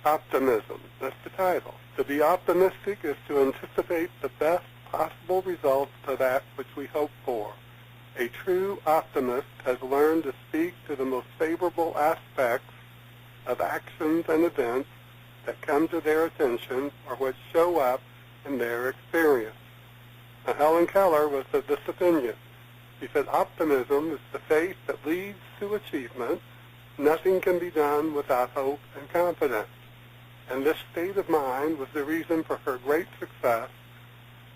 Optimism, that's the title. To be optimistic is to anticipate the best possible results to that which we hope for. A true optimist has learned to speak to the most favorable aspects of actions and events that come to their attention or which show up in their experience. Now, Helen Keller was of this opinion. She said, optimism is the faith that leads to achievement. Nothing can be done without hope and confidence. And this state of mind was the reason for her great success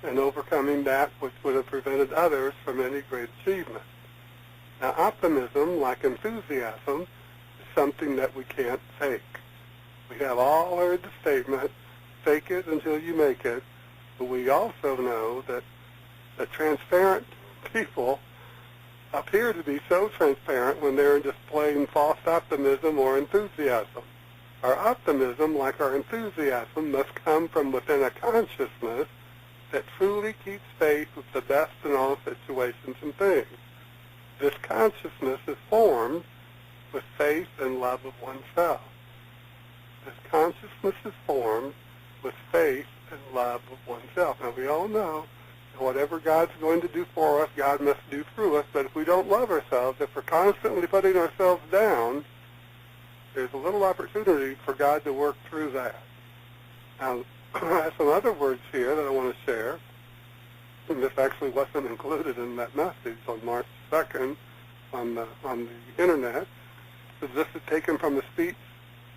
in overcoming that which would have prevented others from any great achievement. Now, optimism, like enthusiasm, is something that we can't fake. We have all heard the statement, fake it until you make it, but we also know that the transparent people appear to be so transparent when they're displaying false optimism or enthusiasm. Our optimism, like our enthusiasm, must come from within a consciousness that truly keeps faith with the best in all situations and things. This consciousness is formed with faith and love of oneself. This consciousness is formed with faith and love of oneself. Now, we all know that whatever God's going to do for us, God must do through us, but if we don't love ourselves, if we're constantly putting ourselves down, there's a little opportunity for God to work through that. Now, I have some other words here that I want to share. And this actually wasn't included in that message on March 2nd on the Internet. So this is taken from a speech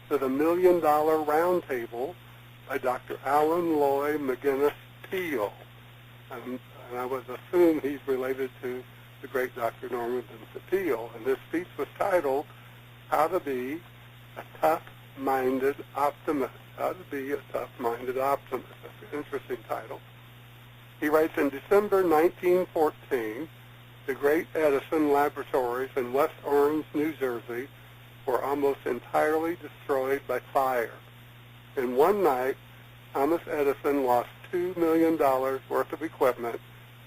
to the $1 Million Roundtable by Dr. Alan Lloyd McGinnis Peale. And I would assume he's related to the great Dr. Norman Vincent Peale. And this speech was titled, How to Be a Tough-Minded Optimist. How to Be a Tough-Minded Optimist. That's an interesting title. He writes, in December 1914, the great Edison laboratories in West Orange, New Jersey, were almost entirely destroyed by fire. In one night, Thomas Edison lost $2 million worth of equipment,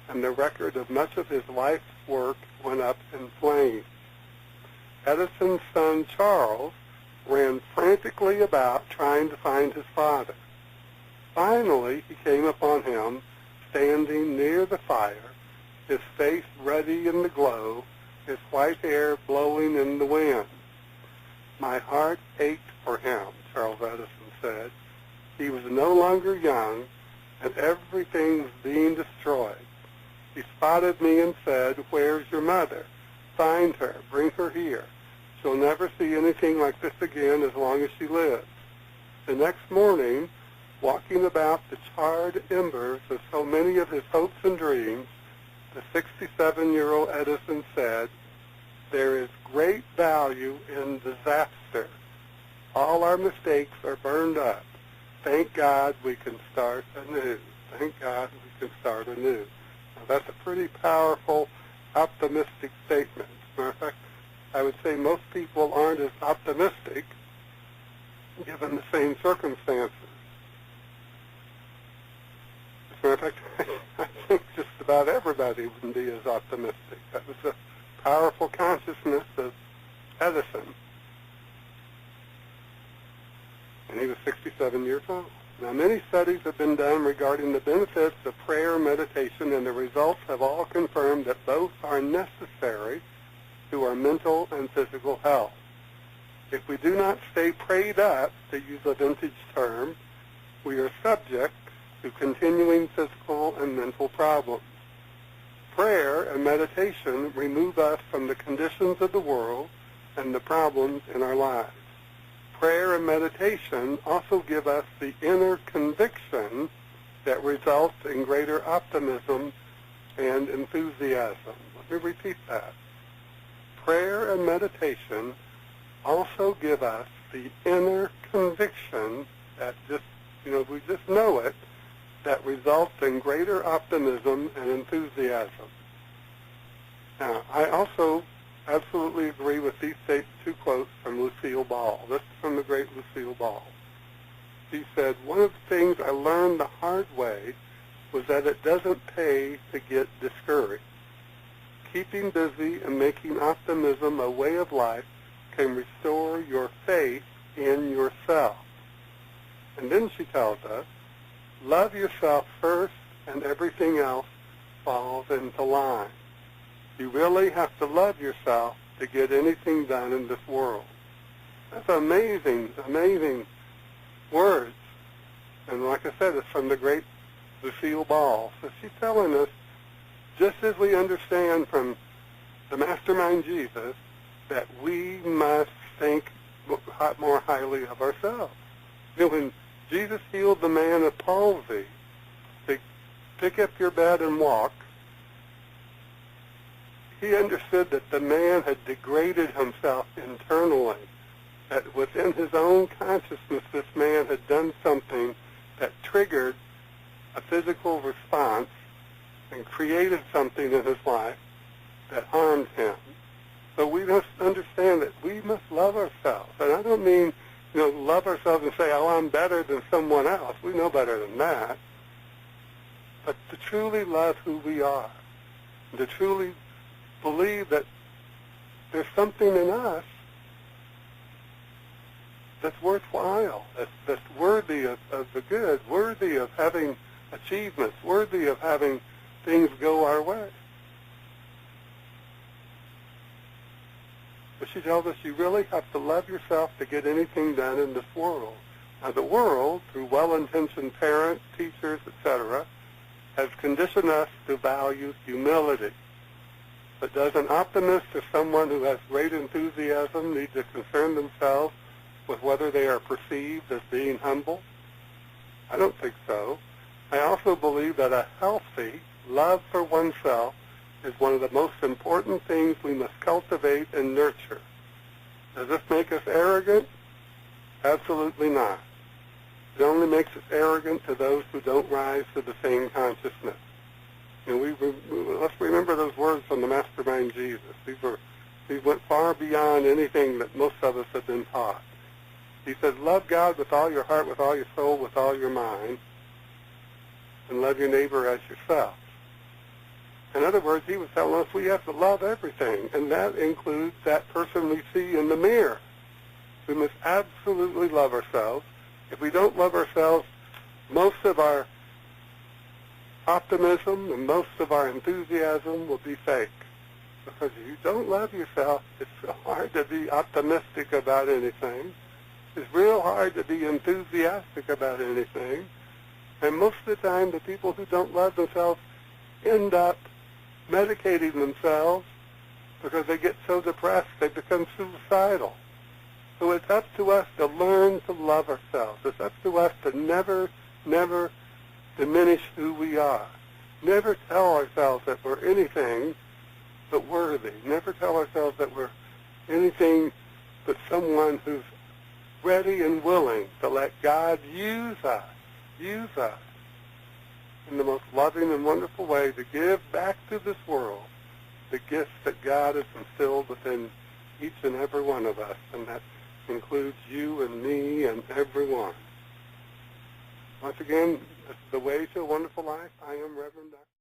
and the record of much of his life's work went up in flames. Edison's son, Charles, ran frantically about trying to find his father. Finally, he came upon him standing near the fire, his face ruddy in the glow, his white hair blowing in the wind. My heart ached for him, Charles Edison said. He was no longer young, and everything was being destroyed. He spotted me and said, "Where's your mother? Find her, bring her here. She'll never see anything like this again as long as she lives." The next morning, walking about the charred embers of so many of his hopes and dreams, the 67-year-old Edison said, "There is great value in disaster. All our mistakes are burned up. Thank God we can start anew. Thank God we can start anew." Now, that's a pretty powerful, optimistic statement. As a matter of fact, I would say most people aren't as optimistic given the same circumstances. As a matter of fact, I think just about everybody wouldn't be as optimistic. That was a powerful consciousness of Edison. And he was 67 years old. Now, many studies have been done regarding the benefits of prayer and meditation, and the results have all confirmed that both are necessary to our mental and physical health. If we do not stay prayed up, to use a vintage term, we are subject to continuing physical and mental problems. Prayer and meditation remove us from the conditions of the world and the problems in our lives. Prayer and meditation also give us the inner conviction that results in greater optimism and enthusiasm. Let me repeat that. Prayer and meditation also give us the inner conviction that we just know it, that results in greater optimism and enthusiasm. Now, I also absolutely agree with these two quotes from Lucille Ball. This is from the great Lucille Ball. She said, "One of the things I learned the hard way was that it doesn't pay to get discouraged. Keeping busy and making optimism a way of life can restore your faith in yourself. And then she tells us, love yourself first and everything else falls into line. You really have to love yourself to get anything done in this world. That's amazing, amazing words. And like I said, it's from the great Lucille Ball. So she's telling us, just as we understand from the Mastermind Jesus, that we must think more highly of ourselves. You know, when Jesus healed the man of palsy, to pick up your bed and walk, he understood that the man had degraded himself internally, that within his own consciousness this man had done something that triggered a physical response and created something in his life that harmed him. So we must understand that we must love ourselves. And I don't mean, love ourselves and say, oh, I'm better than someone else. We know better than that. But to truly love who we are, and to truly believe that there's something in us that's worthwhile, that's worthy of the good, worthy of having achievements, worthy of having things go our way. But she tells us you really have to love yourself to get anything done in this world. Now the world, through well-intentioned parents, teachers, etc., has conditioned us to value humility. But does an optimist or someone who has great enthusiasm need to concern themselves with whether they are perceived as being humble? I don't think so. I also believe that a healthy love for oneself is one of the most important things we must cultivate and nurture. Does this make us arrogant? Absolutely not. It only makes us arrogant to those who don't rise to the same consciousness. Let's remember those words from the Mastermind Jesus. These went far beyond anything that most of us have been taught. He said, love God with all your heart, with all your soul, with all your mind, and love your neighbor as yourself. In other words, he was telling us we have to love everything, and that includes that person we see in the mirror. We must absolutely love ourselves. If we don't love ourselves, most of our optimism and most of our enthusiasm will be fake. Because if you don't love yourself, it's so hard to be optimistic about anything. It's real hard to be enthusiastic about anything. And most of the time, the people who don't love themselves end up medicating themselves because they get so depressed they become suicidal. So it's up to us to learn to love ourselves. It's up to us to never, never diminish who we are. Never tell ourselves that we're anything but worthy. Never tell ourselves that we're anything but someone who's ready and willing to let God use us in the most loving and wonderful way to give back to this world the gifts that God has instilled within each and every one of us, and that includes you and me and everyone. Once again, this is The Way to a Wonderful Life. I am Reverend Dr.